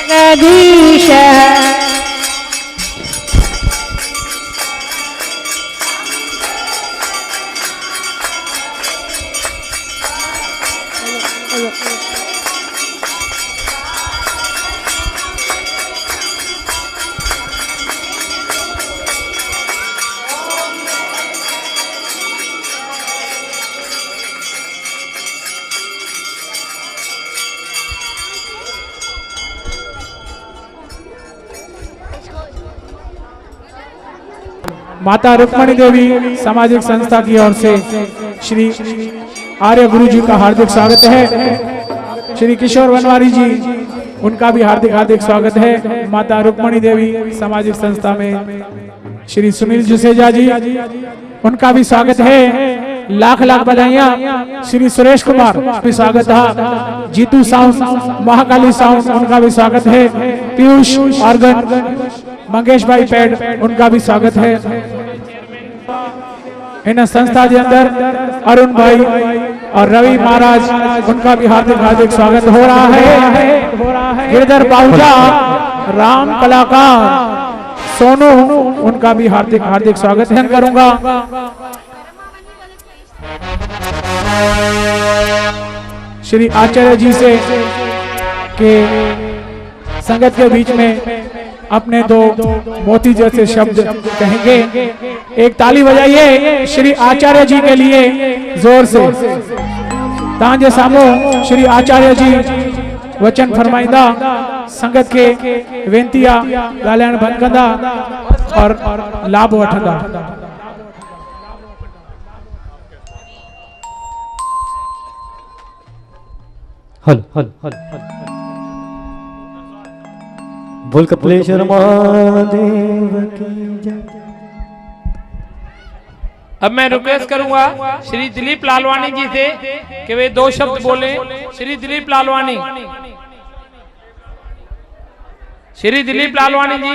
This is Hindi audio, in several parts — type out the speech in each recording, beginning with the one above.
जगदीश माता रुक्मणी देवी सामाजिक संस्था की ओर से श्री आर्य गुरु जी का हार्दिक स्वागत है। श्री किशोर वनवारी जी उनका भी हार्दिक हार्दिक स्वागत है। माता रुक्मणी देवी सामाजिक संस्था में श्री सुनील जुसेजा जी उनका भी स्वागत है। लाख लाख बधाइयां। श्री सुरेश कुमार भी स्वागत है। जीतू साउंड महाकाली साउंड उनका भी स्वागत है। पीयूष ऑर्गन मंगेश भाई पैड उनका भी स्वागत है। इन संस्था के अंदर अरुण भाई और रवि महाराज उनका भी हार्दिक हार्दिक स्वागत हो रहा है। गिरधर बाहुजा राम कलाकार सोनू उनका भी हार्दिक हार्दिक स्वागत है करूंगा। श्री आचार्य जी से कि संगत के बीच में अपने दो मोती जैसे शब्द कहेंगे। एक ताली बजाइए श्री आचार्य जी के लिए जोर से। तांजे सामो श्री आचार्य जी वचन फरमाइंदा, संगत के वेंतिया गालियाण बंद कंदा और लाभ वठंदा। हल हल हल बोल कपिलेश्वर महादेव की जय। अब मैं रिक्वेस्ट करूंगा श्री दिलीप लालवानी जी से कि वे 2 शब्द बोले। श्री दिलीप लालवानी, श्री दिलीप लालवानी जी।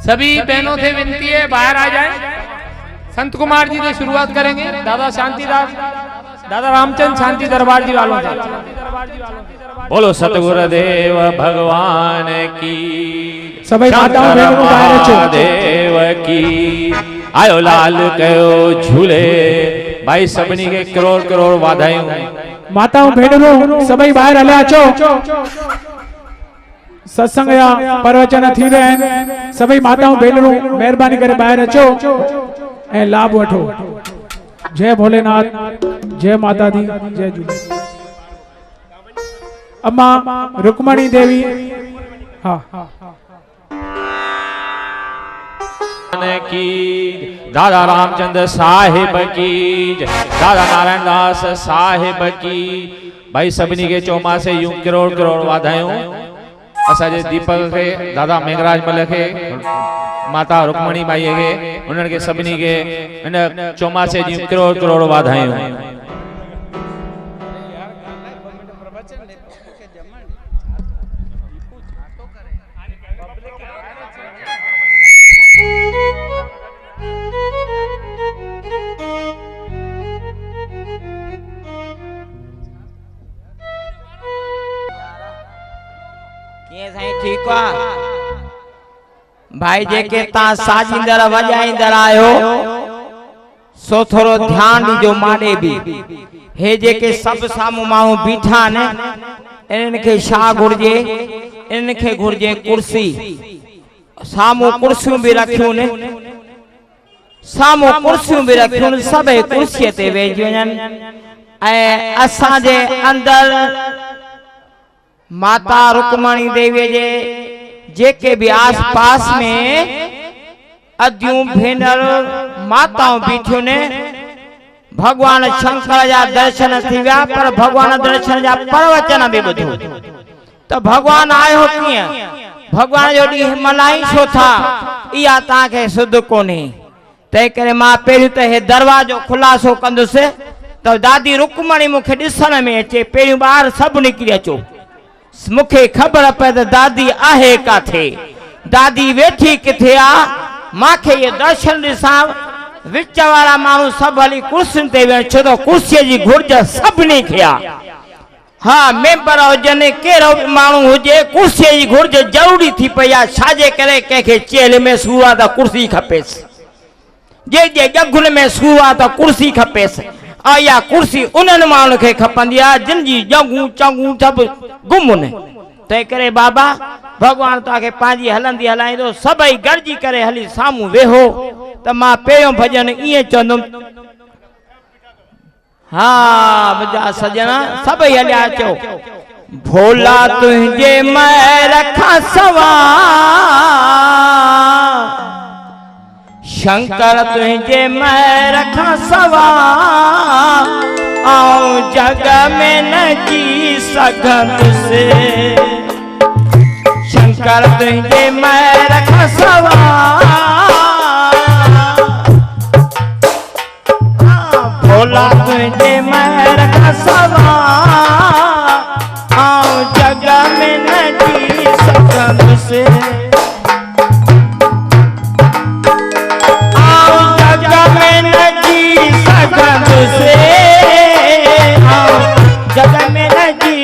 सभी बहनों से विनती है बाहर आ जाएं। संत कुमार जी से शुरुआत करेंगे, दादा शांतिदास, दादा रामचंद शांति दरबार जी वालों से। बोलो सतगुरुदेव भगवान की, सभी माताओं बहनों को बाहर रखो। देव की आयो लाल कयो झूले भाई, सबनी के करोड़ करोड़ वाधायूं। माताओं बहनों सभी बाहर हले अचो। सत्संग या प्रवचन थी रहे हैं। सभी माताओं बहनों मेहरबानी करे बाहर अचो ए लाभ वठो। जय भोलेनाथ, जय माता दी, जय झूले। अम्मा रुक्मणी देवी, हाँ की, दादा रामचंद्र साहिब की, दादा नारायण दास साहिब की भाई, सबनी के चौमासे यूं करोड़ करोड़ वाधायूं। असाजे दीपक के, दादा मेघराज मल के, माता रुक्मणी बाई के, उन्हनि के सभिनी के इन चौमासे जी करोड़ करोड़ वाधायूं। ठीक भाई, जेके ता साजिंदर वजाइंदर आयो सो थोरो ध्यान दीजो माडे भी। हे जेके सब सामू माण्हू बीठा ने, इन्हनि खे छा घुर्जे? इन्हनि खे घुर्जे कुर्सी। सामू कुर्सियूं भी रखियूं ने, सामू कुर्सियूं भी रखियूं, सभई कुर्सीअ ते वेही वञनि। ऐं असांजे अंदर माता रुक्मणी देवी जे जेके भी आस पास में अद्यूं भेनर माताओं बीठियूं ने, भगवान शंकर जा दर्शन थी विया, पर भगवान दर्शन जा प्रवचन भी ॿुधो। तो भगवान आयो कीअं? भगवान जो ॾींहुं मल्हाई छो था, इहा तव्हांखे सुध कोन्हे। तंहिं करे मां पहिरियों त हे दरवाजो खुलासो कंदुसि त दादी रुक्मणी मूंखे ॾिसण में अचे। पहिरियों ॿाहिरि सभु निकिरी अचो, मुखे खबर पए त दादी आहे काथे, दादी वेठी किथे आ। मांखे ये दर्शन ॾिसां। विच वारा माण्हू सभु हली कुर्सियुनि ते वेहनि, छो त कुर्सीअ जी घुर्ज सभिनी खे आ। हाँ, मेंबर हुजनि, कहिड़ो बि माण्हू हुजे, कुर्सीअ जी घुर्ज ज़रूरी थी पई आहे। छाजे करे? कंहिंखे चेल में सूर आहे त कुर्सी खपेसि, जे ॼगुनि में सूर आहे त कुर्सी खपेसि। या कुर्सी उन्हनि माण्हुनि खे खपंदी आहे जिन जी ॼगूं चङूं सभु गुम ने। तंहिं करे बाबा भगवान तव्हांखे पंहिंजी हलंदी हलाईंदो। सभई गॾिजी करे हली साम्हूं वेहो। त मां पहिरियों भॼन ईअं चवंदुमि। हाँ मुंहिंजा सॼणा सभई हलिया अचो। भोला तुंहिंजे महर खां सवाइ शंकर तुझे महर खां सवाइ आऊं जग में न जी सघंदुसि। शंकर तुझे महर खां सवाइ भोला तुझे महर खां सवाइ आऊं जग में न जी सघंदुसि। जग में न जी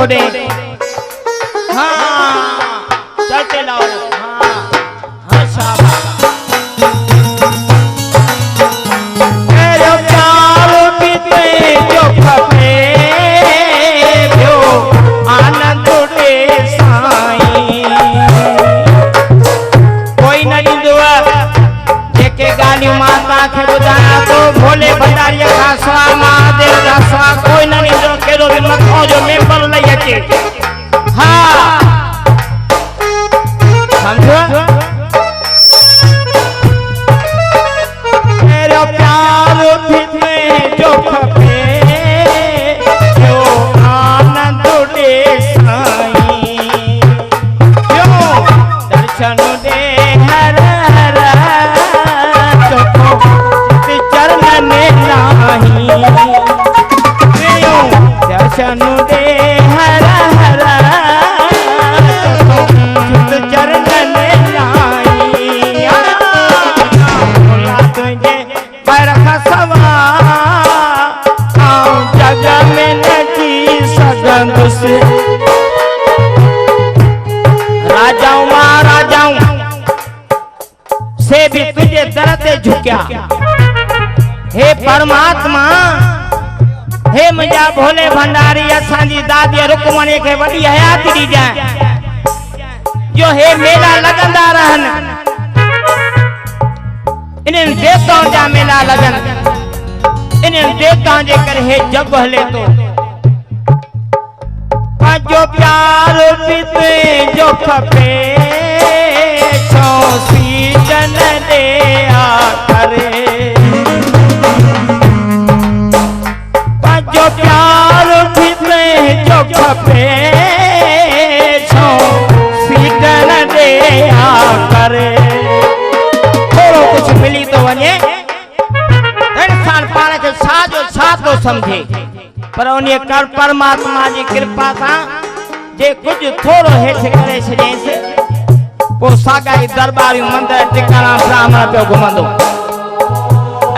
तोड़े। हाँ चलते लाओ। हाँ हाँ शाबाश। मेरे प्यार बीते जो खपे जो आनंद दे साईं। कोई नहीं दुआ जेके गालियूं माता खे ॿुधायां तो भोले भंडारीअ खां सवाइ महादेव जा सवाइ कोई न ईंदो कहिड़ो बि मथां जो मेंबर लही अचे। हा समझो मेरा प्यार में जो खपे जो आनंद दे साईं। क्यों दर्शन दे हर हर चरण नाही। दर्शन दे हर हर चरण नाही। तुझे बरख सवा जग में न जी सघंदुसि। राजाऊं महाराजाऊं से भी तुझे दर ते झुकिया। हे परमात्मा हे मुंहिंजा भोले भंडारी असांजी दादी रुकमणी खे वॾी हयाती ॾिजांइ जो हे मेला लॻंदा रहनि। इन्हनि देवताउनि जा मेला लॻनि। इन्हनि देवताउनि जे करे हे जग हले थो। पंहिंजो प्यार बीते जो खपे छो सीजन दे आ करे। जो प्यार बीते जो खपे छो सीजन दे आ करे। थोड़ो कुछ मिली तो वञे इंसान पाण खे छा जो छा तो समझे पर उन कर परमात्मा जी कृपा सां जे कुछ थोड़ो हेठि करे छॾियईंसि पोइ सागाई दरबारियूं मंदिर टिकाणा ब्राह्मण पियो घुमंदो।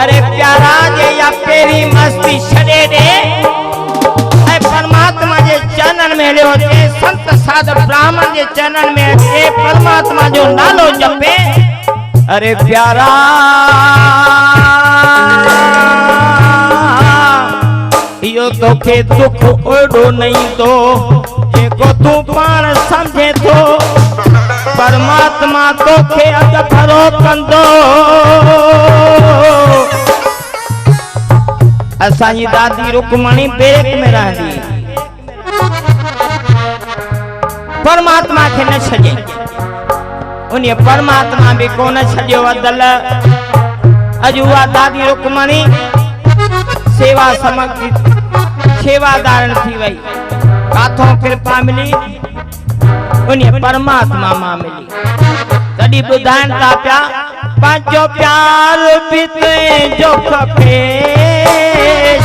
अरे प्यारा जे या पेरी मस्ती छॾे ॾे ऐं परमात्मा जे चरणन में हलियो अचे। संत साध ब्राह्मण जे चरणन में अचे परमात्मा जो नालो जपे। अरे प्यारा इहो तोखे दुख ओॾो न ईंदो जेको तूं पाण सम्झे थो। परमात्मा तोखे अॻ भरो कंदो। असांजी दादी रुकमणी बेक में रहंदी। परमात्मा खे न छॾे। उन परमात्मा भी कोन छॾियो अदल। अॼु उहा दादी रुकमणी सेवा समग्री सेवादारन थी वई। काथों कृपा मिली उन परमात्मा मां मिली। तॾहिं ॿुधाइनि था पिया पंहिंजो प्यार बीते जो खपे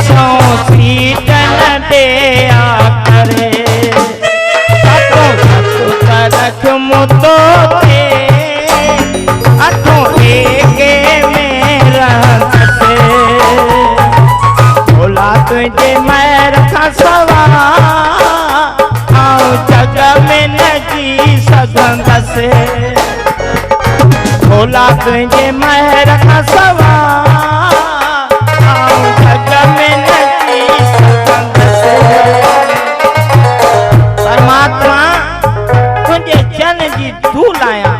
छो सीजन दे आ करे। रख मुतो थे अठों एके में रहंदसे। भोला तुझे मैं रखा सवा आऊं जग में न जी सघंदसे। भोला तुझे मैं रखा सवा आऊं जग में न जी सघंदसे। परमात्मा तुझे चरण जी धूल आया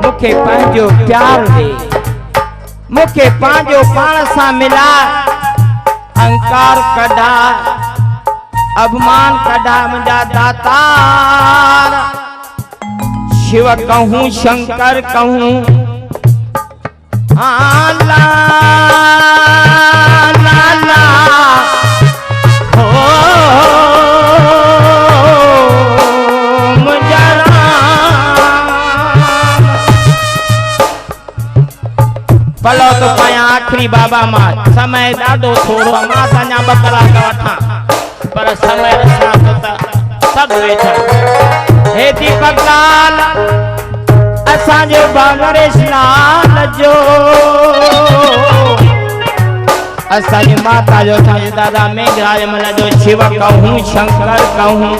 मुखे पंहिंजो प्यार दे। मुखे पंहिंजो पाण सां मिला। अहंकार कढा अभिमान कढा मुंहिंजा दातार। शिव कहूं शंकर कहूं ला ला ला हो भलो तो पाया आखिरी बाबा मां समय ॾाढो थोड़ो मां अञा 2 कलाक वठां पर समय साथ त सब वेठा। हे दीपक लाल असांजो बागरेश लाल जो असांजी माता जो असांजे दादा मेघराज मल जो शिव कहूं शंकर कहूं,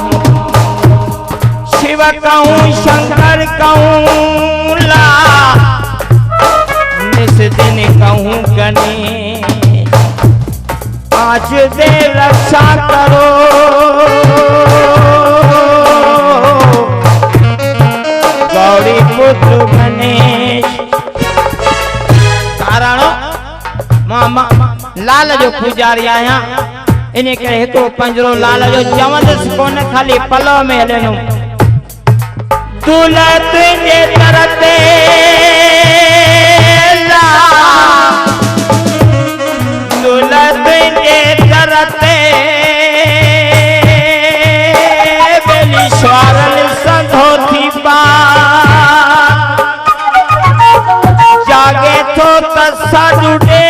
शिव कहूं शंकर कहूं ला निस दिन कहूं गणेश, आज दे रक्षा करो गौरी पुत्र गणेश। कारण मामा लाल जो पुजारी आया इन करे हिकड़ो पंजरो लाल जो चवंदस कोन खाली पलो में हलनो, दूल्हा तुझे तरते ला, दूल्हा तुझे तरते बेली स्वारल संधो थी बात, जागे तो तसा जुड़े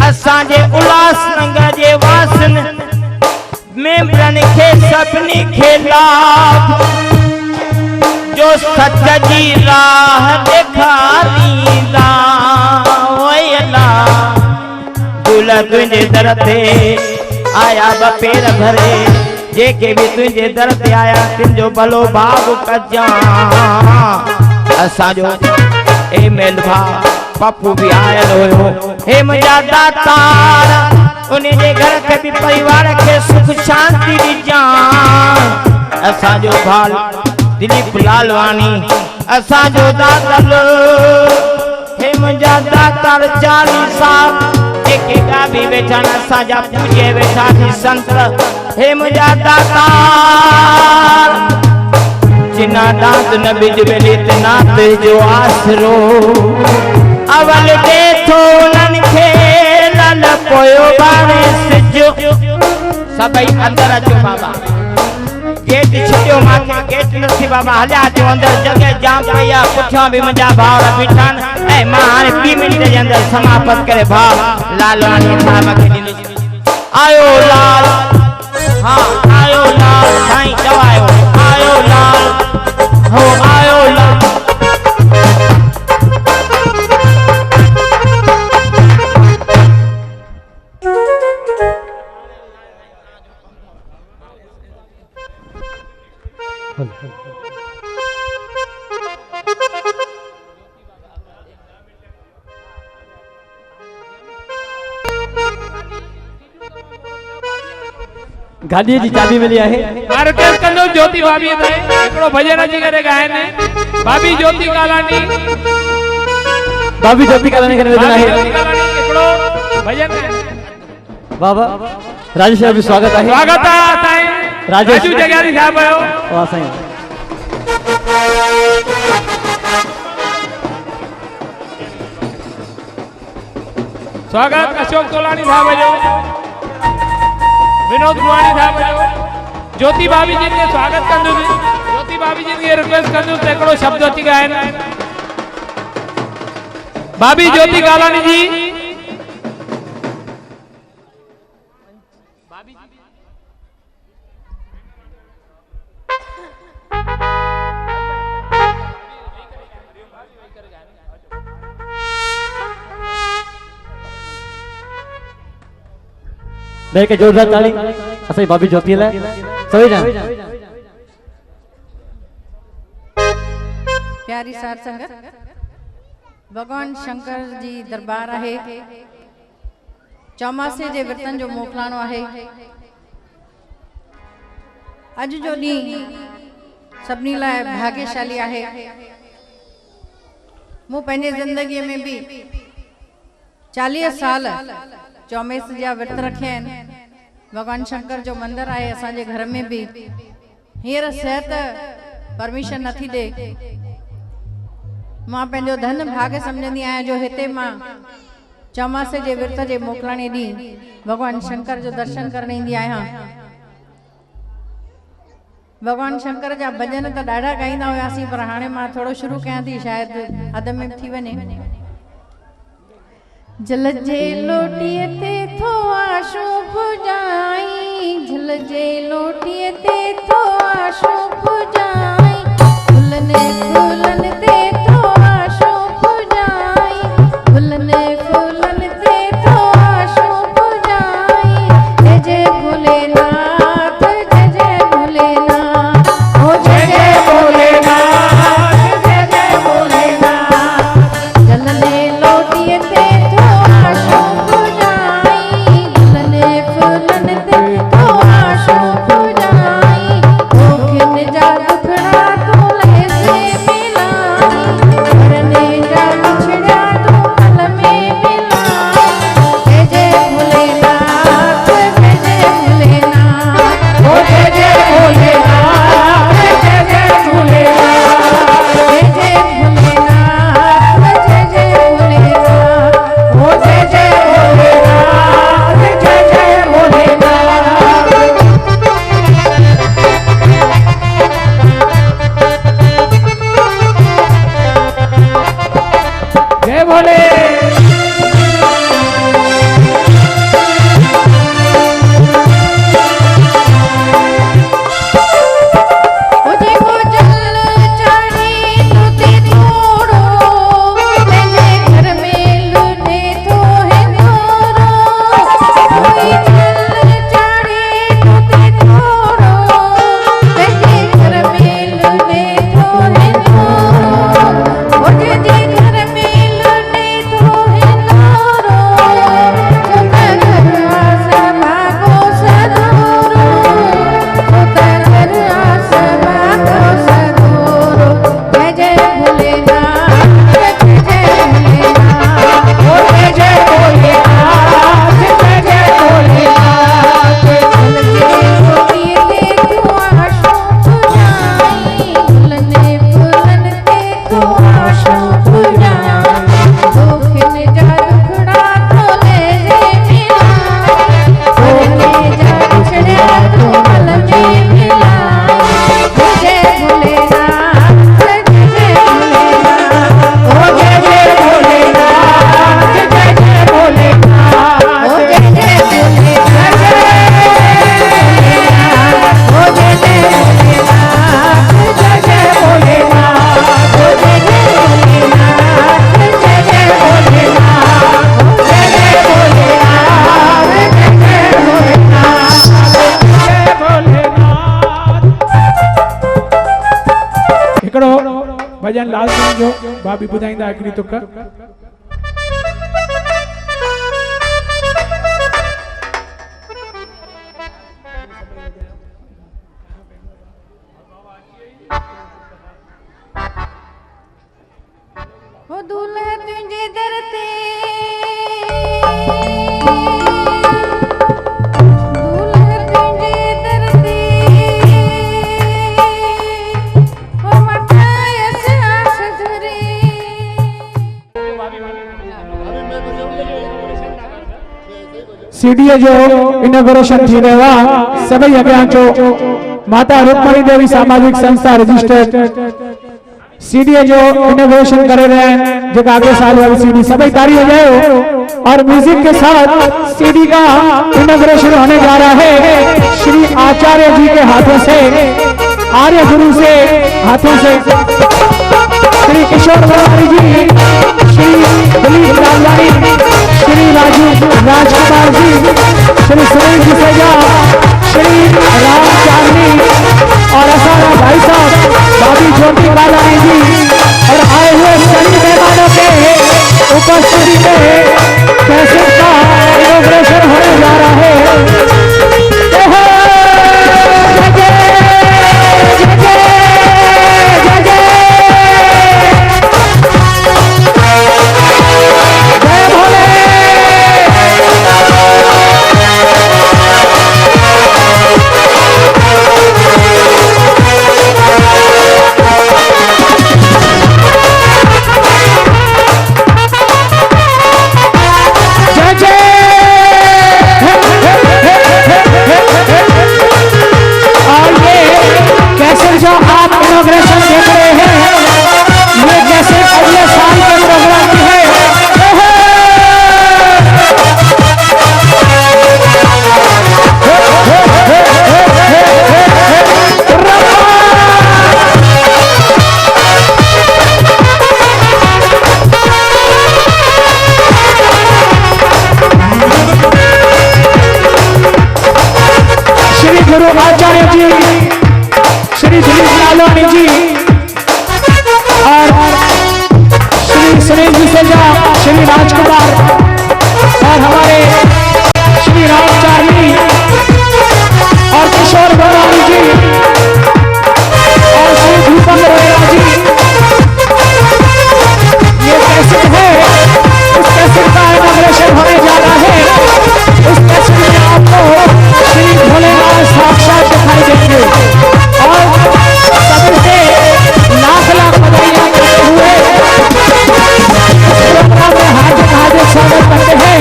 असांजे उल्हासनगर जे वासन मेंबरनि खे सभिनी खे लाभ जो सच जी राह ॾेखारींदा ओए अल्लाह। दूल्हा तुंहिंजे दर ते आया ब पेर भरे, जेके भी तुंहिंजे दर ते आया तुंहिंजो भलो भाव कजां। असांजो ए मेल भाउ पप्पू भी आयल हो, हे मुझा दातार उन्हें जे घर के भी परिवार के सुख शांति ॾिजां। असांजो भाल दिलीप लालवानी असांजो दादल, हे मुझा दातार 40 साल जेके गा भी वेठा असांजा पूजे वेठा भी संत, हे मुझा दातार जिना दांत न बिज बेली तना जो आसरो, अवल देखो उन्हन खे लल पोयो बारे सिजो। सभई अंदर अचो बाबा, गेट छॾियो मांखे गेट नथी बाबा, हलिया अचो अंदर, जगह जाम पई आहे, पुठियां बि मुंहिंजा भाउर बीठा आहिनि ऐं मां हाणे 2 मिंट जे अंदर समाप्त करे भाउ लालवानी साहब खे ॾींदुसि। आयो लाल, हाँ आयो लाल साईं चवायो, आयो लाल हो आयो लाल। गाड़ी जी चाबी मिली है। मार्केट कंदो ज्योति भाभी थे एकड़ो भजन जी करे गायन भाभी ज्योति कालानी, भाभी ज्योति कालानी करे भजन है एकड़ो भजन बाबा राजेश भी स्वागत है। स्वागत है साईं राजू जगारी साहब आयो वाह साईं। स्वागत अशोक तोलानी साहब आयो, विनोद गुवानी साहब आयो, ज्योति भाभी जी के स्वागत कंदु, ज्योति भाभी जी के रिक्वेस्ट कंदु एकड़ो शब्द अची गायन भाभी ज्योति कालानी जी। दे के जोरदार ताली असाई भाभी ज्योति ले सभी जान। प्यारी सार संगत, भगवान शंकर जी दरबार है, चौमासे जे विर्तन जो मोकलाणो है। अज जो ॾींहुं सभिनी लाइ भाग्यशाली है। मूं पंहिंजे ज़िंदगीअ में भी 40 साल चौमेस जा विर्त रखे आहिनि। भगवान शंकर जो मंदिर है असांजे घर में भी। हींअर सिहत परमिशन नथी दे, मां पंहिंजो धन भाग्य समझंदी आहियां जो हिते मां चौमासे जे विर्त जे मोकलाणे ॾींहुं भगवान शंकर जो दर्शन करण ईंदी आहियां। भगवान शंकर जा भजन तो ॾाढा गाईंदा हुआसीं, पर हाणे मां थोड़ो शुरू कयां थी, शायद अध में थी वञे। जल जे लोटीअ ते थो आशू भुजाई, झलजे लोटिए ते तो आशो पुजाई फुलने फूलन ते तो आशो पुजाई फुलने फूलन ते तो आशो पुजाई जय जय भोलेनाथ जय जय भोलेनाथ ओ जय जय भोलेनाथ जय जय भोलेनाथ झलने लोटिए ते तो आशो पुजाई फुलने फूलन ते तो आशो पुजाई ओखिन जा दुखड़ा तोले से मिलाई करने जा बिछड़ा तो पल में मिलाई जय जय भोलेनाथ जय जय भोलेनाथ ओ जय जय भोलेनाथ जय जय भोलेनाथ जय जय भोलेनाथ जय जय भोलेनाथ ओ जय जय भोलेनाथ जय जय भोलेनाथ जय भोले। ओ जेको जल चढ़े लुटे थोड़ो पंहिंजे घर में लुटे थो हिंदोरो कोई जल चढ़े लुटे थोड़ो पंहिंजे घर में लुटे थो हिंदोरो ओ जंहिंजे घर में लुटे थो हिंदोरो छो त घर आस भागो सदोरो छो त घर आस भागो सदोरो जय जय भोलेनाथ जय जय भोलेनाथ ओ जय जय भोलेनाथ जय जय भोलेनाथ झलके लोटिए ते तो आशो पुजाई फुलने फूलन ते तो आशो पुजाई ओखिन जा दुखड़ा तोले रे मिलाई करने जा बिछड़ा तो पल में मिलाई जय जय भोलेनाथ जय जय भोलेनाथ ओ जय जय भोलेनाथ जय जय भोलेनाथ ओ जय जय भोलेनाथ ओ जय जय भोलेनाथ जय जय भोलेनाथ ओ जय जय भोलेनाथ जय जय भोलेनाथ ओ जय जय भोलेनाथ जय जय भोलेनाथ जय भोलेनाथ। हिकिड़ो भजन लाल सिंह जो भाभी ॿुधाईंदा हिकिड़ी तुक। ओ दूल्हा तुझे दर ते दूल्हा तुझे दर ते ओ मठायस आस धरे सीडीए जो इनॉग्रेशन थी रहियो आहे सभई अॻियां अचो। माता रुक्मणी देवी सामाजिक संस्था रजिस्टर्ड सीडीए जो इनॉग्रेशन करे रहे हैं जेका अगले साल वाली सीडी सभी तारी हो जाए और म्यूजिक के साथ सीडी का इनॉग्रेशन होने जा रहा है श्री आचार्य जी के हाथों से आर्य गुरु से हाथों से श्री किशोर वनवारी जी श्री दिलीप लालवानी श्री राजू राजकुमार जी श्री सुनील जी सेजा श्री राम चांदनी और असारा भाई साहब भाभी ज्योति बालानी जी और आए हुए सभी मेहमानों के उपस्थिति में कैसेट का इनॉग्रेशन होने जा रहा है। गुरु आचार्य जी श्री दिलीप लालवानी जी और श्री सुनील जी सजा, श्री राजकुमार और हमारे श्री राम चार्ली और किशोर बनवारी जी और श्री दीपक रोहिरा जी। ये कैसेट है, इस कैसेट का इनॉग्रेशन होने जा रहा है। इस कैसेट में आपको श्री भोलेनाथ साक्षात दिखाई देंगे और सभी से लाख लाख बधाइयां देते हुए प्रोग्राम में हार्दिक हार्दिक स्वागत करते हैं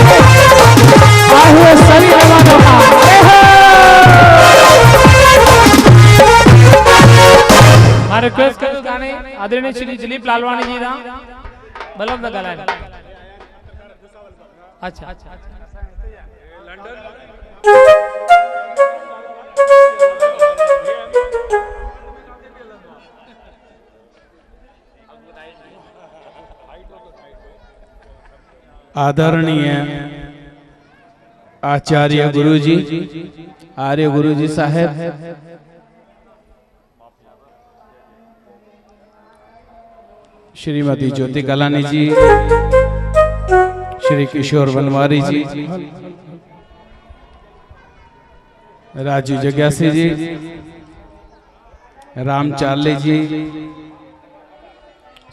आए हुए सभी मेहमानों का। मैं रिक्वेस्ट करूं गाने आदरणीय श्री दिलीप लालवानी जी दा बलम दा गाना अच्छा आदरणीय आचार्य गुरुजी, आर्य गुरुजी साहेब, श्रीमती ज्योति कलानी जी, श्री किशोर बनवारी जी, राजू जग्यासी जी, राम चार्ली जी,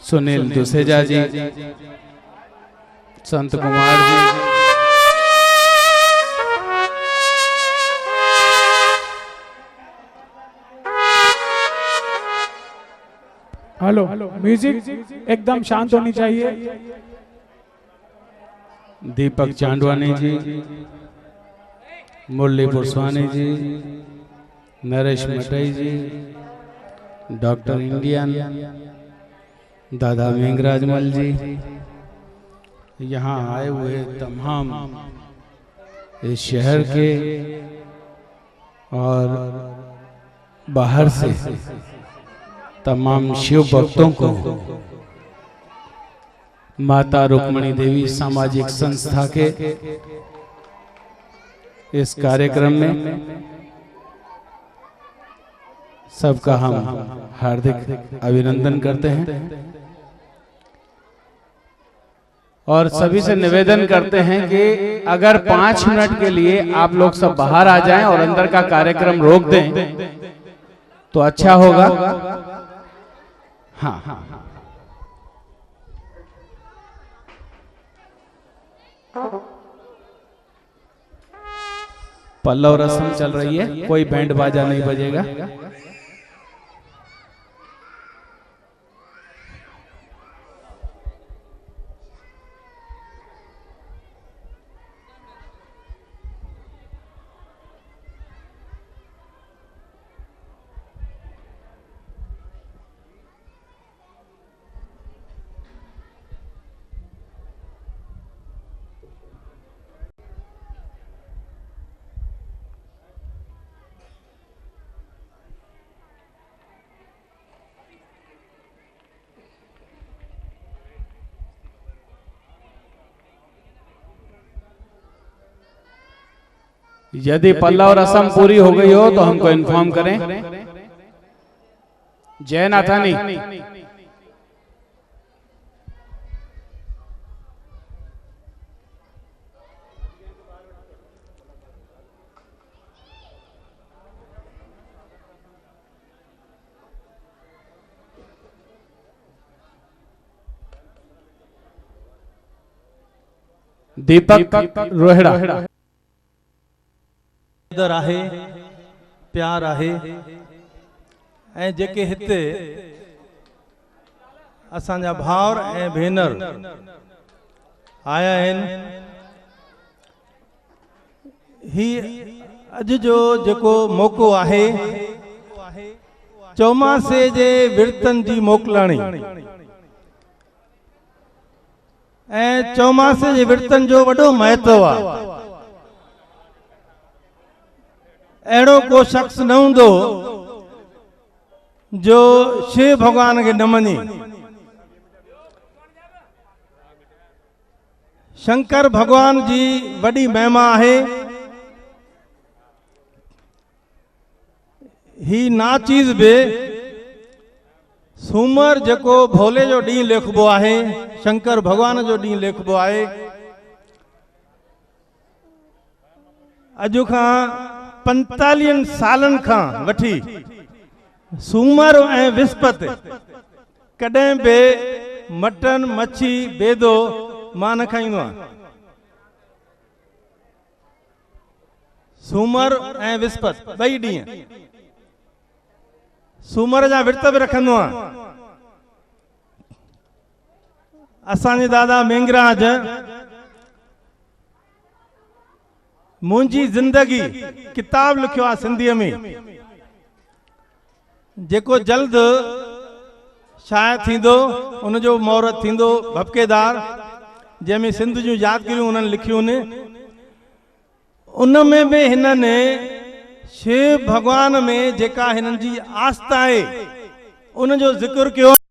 सुनील दुसेजा जी, संत कुमार जी, हेलो, म्यूजिक एकदम शांत होनी चाहिए। दीपक चांदवानी जी, मुरली पुरस्वानी जी, नरेश मटई जी, डॉक्टर इंडियन, दादा मेंगराजमल जी, यहाँ आए हुए तमाम इस शहर के और बाहर से तमाम शिव भक्तों को माता रुक्मणी देवी सामाजिक संस्था के इस कार्यक्रम में सबका हम हार्दिक अभिनंदन करते हैं और सभी से निवेदन करते हैं कि अगर 5 मिनट के लिए आप लोग सब बाहर आ जाएं और अंदर का कार्यक्रम रोक दें तो अच्छा होगा। हाँ, पल्लव रस्म चल रही है, कोई बैंड बाजा नहीं बजेगा। यदि पल्लव रस्म पूरी हो गई हो तो हमको इन्फॉर्म करें। जय नाथानी। दीपक रोहिड़ा इधर आहे प्यार आहे ऐं जेके हिते असांजा भाउर ऐं भेनर आया आहिनि, ही अॼु जो जेको मौक़ो आहे चौमासे जे विर्तन जी मोकिलाणी ऐं चौमासे जे विर्तन जो वॾो महत्व आहे। अहिड़ो को शख्स न हूंदो जो शिव भगवान के न मञे। शंकर भगवान जी वॾी महिमा आहे ही नाचीज़ बि सूमर जेको भोले जो ॾींहुं लिखबो आहे, शंकर भगवान जो ॾींहुं लिखबो आहे। अॼु खां 45 सालनि खां वठी सूमर ऐं विस्पति कॾहिं बि मटन मच्छी बेदो मां न खाईंदो आहियां। सूमर ऐं विस्पति ॿई ॾींहं सूमर जा विर्त बि रखंदो आहियां। असांजे दादा मेंगराज मुंहिंजी ज़िंदगी किताब लिखियो आहे सिंधीअ में, जेको जल्द शायद थींदो, उनजो महूरत थींदो भपकेदार, जंहिंमें सिंध जूं यादगिरियूं उन्हनि लिखियूं आहिनि। उनमें बि हिननि शिव भगवान में जेका हिननि जी आस्था आहे उनजो ज़िक्र कयो।